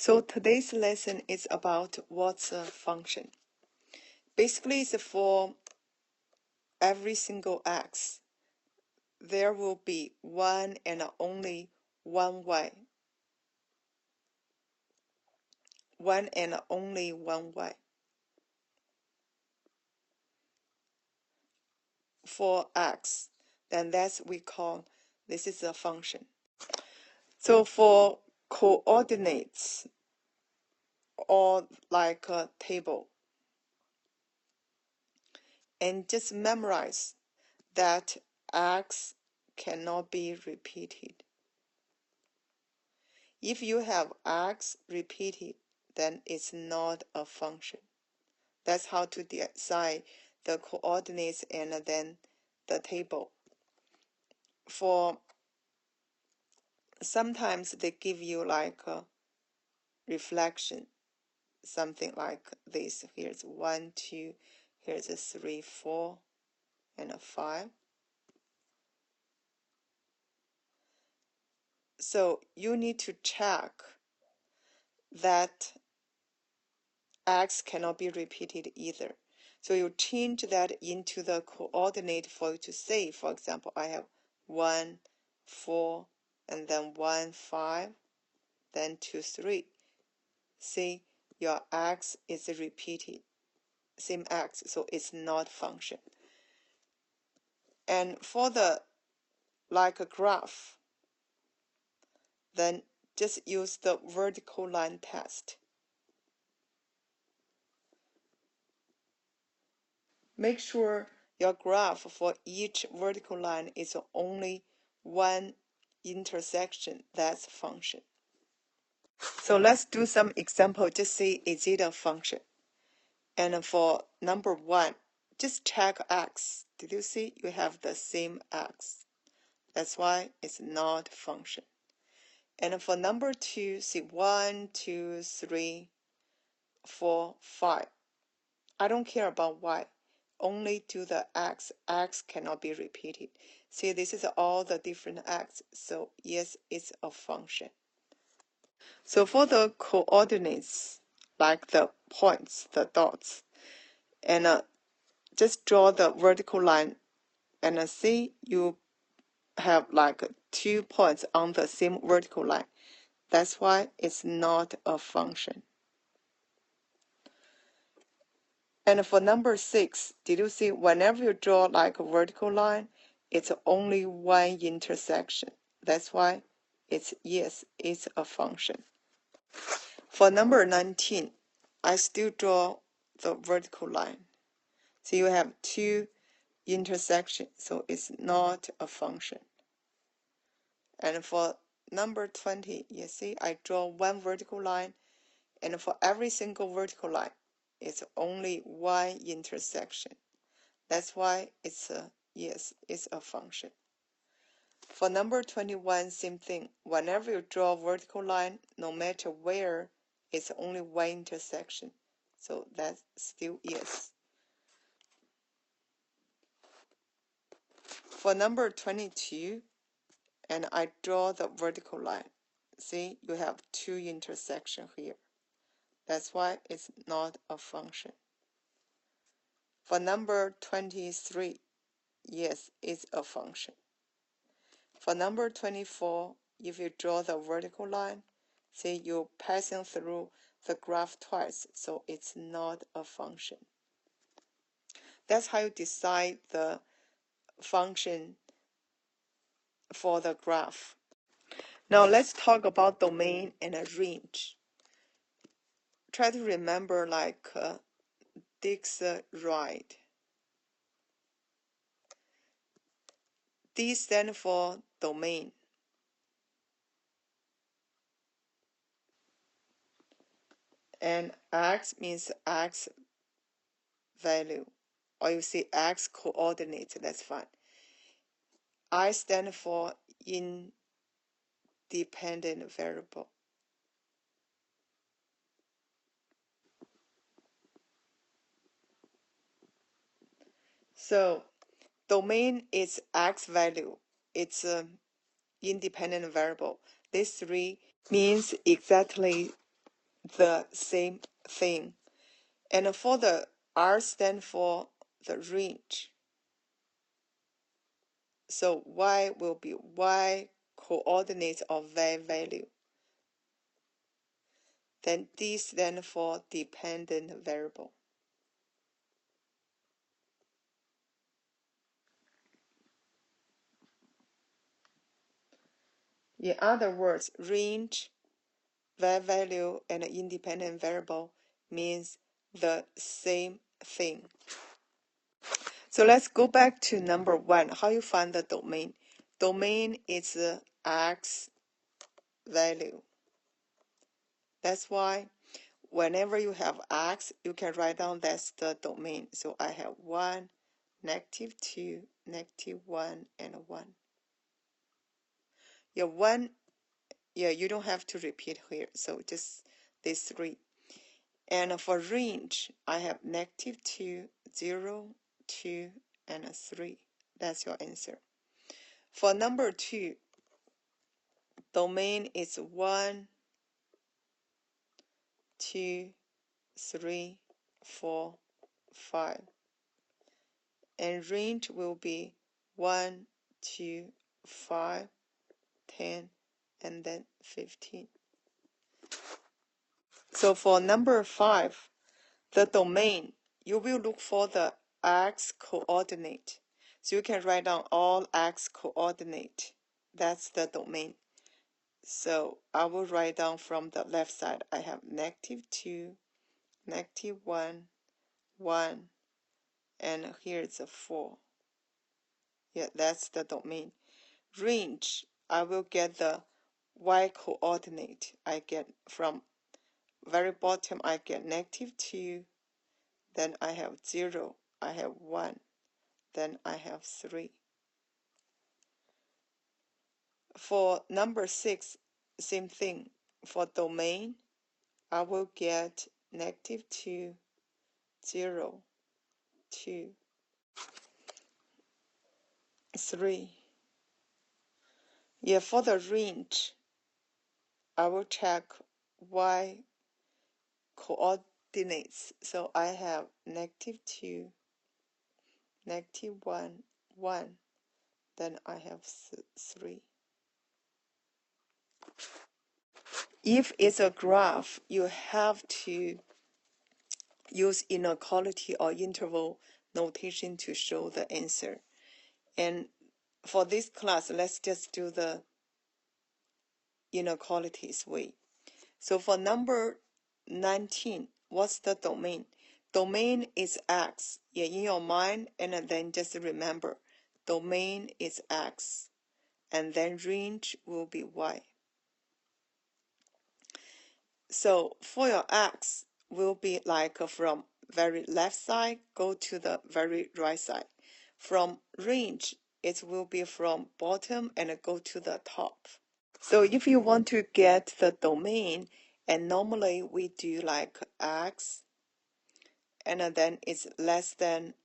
So today's lesson is about what's a function. Basically, it's for every single x, there will be one and only one y. One and only one y. For x, then that's we call this is a function. So for coordinates or like a table, and just memorize that x cannot be repeated. If you have x repeated, then it's not a function. That's how to decide the coordinates and then the table. For sometimes they give you like a reflection, something like this. Here's 1, 2, here's a 3, 4, and a 5. So you need to check that x cannot be repeated either. So you change that into the coordinate for you to say, for example, I have 1, 4, and then 1, 5, then 2, 3. See, your x is repeated, same x, so it's not function. And for the like a graph, then just use the vertical line test. Make sure your graph for each vertical line is only one intersection. That's function. So let's do some example. Just see, is it a function? And for number 1, just check x. Did you see you have the same x? That's why it's not function. And for number 2, see 1, 2, 3, 4, 5. I don't care about y. Only do the x. X cannot be repeated. See, this is all the different x. So yes, it's a function. So for the coordinates, like the points, the dots, and just draw the vertical line, and see you have like 2 points on the same vertical line. That's why it's not a function. And for number 6, did you see whenever you draw like a vertical line, it's only one intersection. That's why it's yes, it's a function. For number 19, I still draw the vertical line. So you have 2 intersections, so it's not a function. And for number 20, you see I draw one vertical line, and for every single vertical line, it's only one intersection. That's why it's a yes, it's a function. For number 21, same thing. Whenever you draw a vertical line, no matter where, it's only one intersection. So that's still yes. For number 22, and I draw the vertical line. See, you have 2 intersections here. That's why it's not a function. For number 23, yes, it's a function. For number 24, if you draw the vertical line, see you're passing through the graph twice, so it's not a function. That's how you decide the function for the graph. Now let's talk about domain and a range. Try to remember like Dix-Ride. D stands for domain. And X means X value. Or you say X coordinate, that's fine. I stand for independent variable. So domain is X value. It's an independent variable. This 3 means exactly the same thing. And for the R stand for the range. So Y will be Y coordinates of Y value. Then D stand for dependent variable. In other words, range, Y value, and independent variable means the same thing. So let's go back to number 1. How you find the domain? Domain is the X value. That's why whenever you have X, you can write down that's the domain. So I have 1, -2, -1, and 1. Yeah, 1, yeah, you don't have to repeat here. So just these 3. And for range, I have -2, 0, 2, and 3. That's your answer. For number 2, domain is 1, 2, 3, 4, 5. And range will be 1, 2, 5, 10, and then 15. So for number 5, the domain, you will look for the X coordinate. So you can write down all X coordinate. That's the domain. So I will write down from the left side. I have -2, -1, 1, and here's a 4. Yeah, that's the domain. Range, I will get the Y coordinate. I get from very bottom, I get -2, then I have 0, I have 1, then I have 3. For number 6, same thing. For domain, I will get -2, 0, 2, 3. Yeah, for the range, I will check Y coordinates. So I have -2, -1, 1, then I have 3. If it's a graph, you have to use inequality or interval notation to show the answer. And for this class, let's just do the inequalities way. So for number 19, what's the domain? Domain is X. Yeah, in your mind, and then just remember, domain is X, and then range will be Y. So for your X, will be like from very left side, go to the very right side. From range, it will be from bottom and go to the top. So if you want to get the domain, and normally we do like X, and then it's less than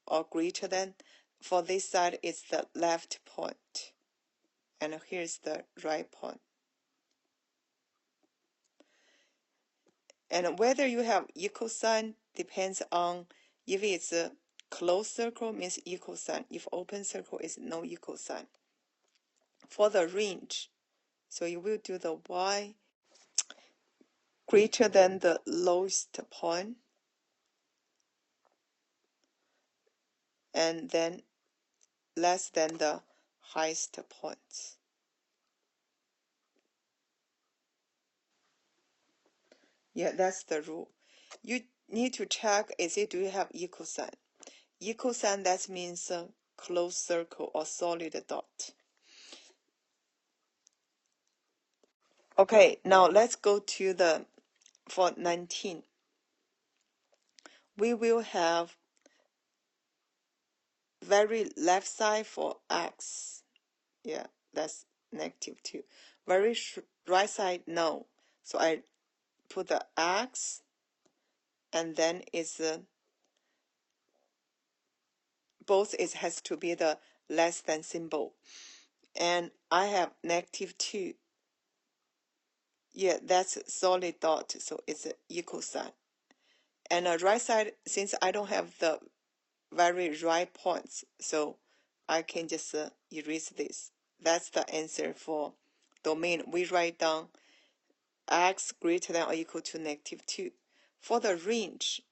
or greater than. For this side, it's the left point, and here's the right point. And whether you have equal sign depends on if it's a closed circle means equal sign. If open circle is no equal sign. For the range, so you will do the Y greater than the lowest point, and then less than the highest point. Yeah, that's the rule. You need to check, do you have equal sign? Equal sign, that means a closed circle or solid dot. Okay, now let's go to the, for 19. We will have very left side for X. Yeah, that's -2. Very right side, no. So I put the X, and then it's both it has to be the less than symbol. And I have -2. Yeah, that's solid dot, so it's an equal sign. And right side, since I don't have the very right points, so I can just erase this. That's the answer for domain. We write down x greater than or equal to -2. For the range,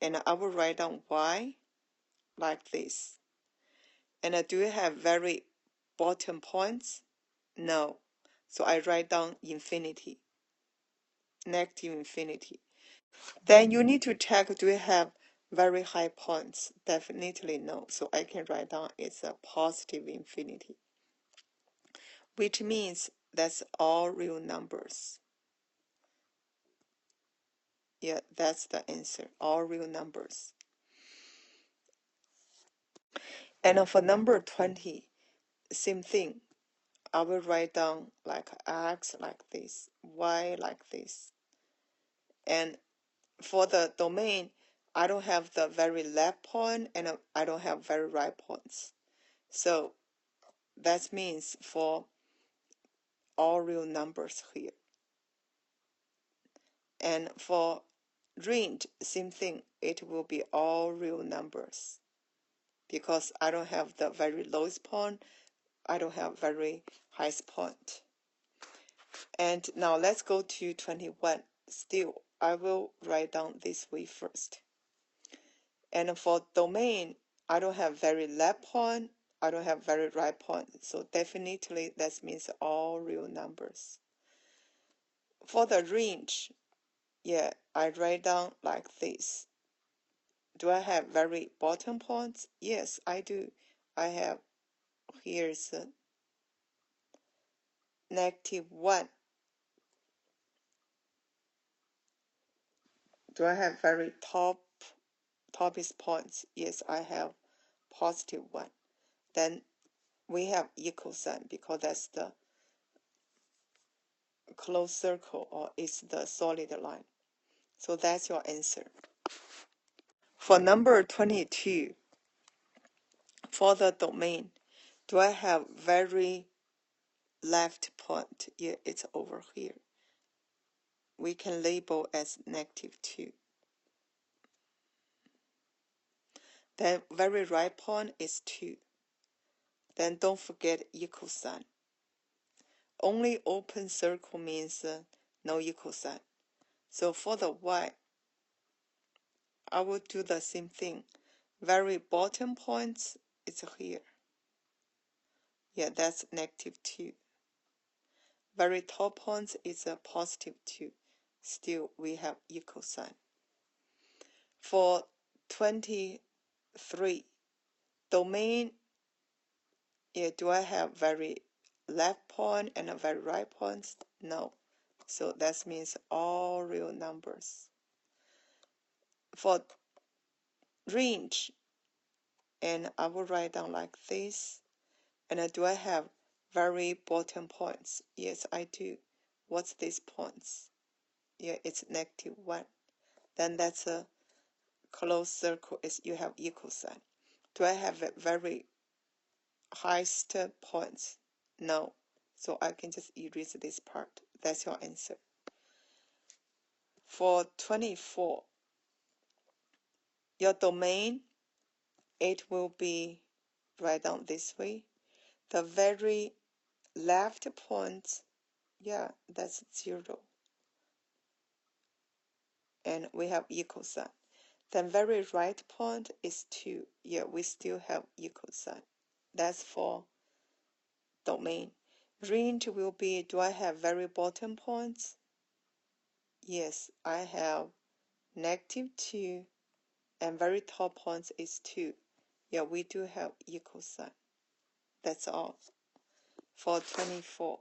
and I will write down y like this. And do you have very bottom points? No. So I write down infinity, -infinity. Then you need to check, do you have very high points? Definitely no. So I can write down it's a positive infinity, which means that's all real numbers. Yeah, that's the answer, all real numbers. And for number 20, same thing. I will write down like x like this, y like this. And for the domain, I don't have the very left point and I don't have very right points. So that means for all real numbers here. And for range, same thing, it will be all real numbers because I don't have the very lowest point, I don't have very highest point. And now let's go to 21. Still, I will write down this way first. And for domain, I don't have very left point, I don't have very right point. So definitely that means all real numbers. For the range, yeah, I write down like this. Do I have very bottom points? Yes, I do. I have, here's -1. Do I have very toppest points? Yes, I have +1. Then we have equal sign because that's the closed circle or it's the solid line. So that's your answer. For number 22, for the domain, do I have very left point? Yeah, it's over here. We can label as -2. Then very right point is 2. Then don't forget equal sign. Only open circle means no equal sign. So for the y, I will do the same thing. Very bottom points is here. Yeah, that's -2. Very top points is a +2. Still, we have equal sign. For 23, domain, yeah, do I have very left point and a very right point? No. So that means all real numbers. For range, and I will write down like this. And do I have very bottom points? Yes, I do. What's these points? Yeah, it's -1. Then that's a closed circle. Is you have equal sign. Do I have a very highest points? No. So I can just erase this part. That's your answer. For 24, your domain, it will be write down this way. The very left point, yeah, that's 0. And we have equal sign. Then very right point is 2. Yeah, we still have equal sign. That's for domain. Range will be, do I have very bottom points? Yes, I have -2 and very top points is 2. Yeah, we do have equal sign. That's all for 24.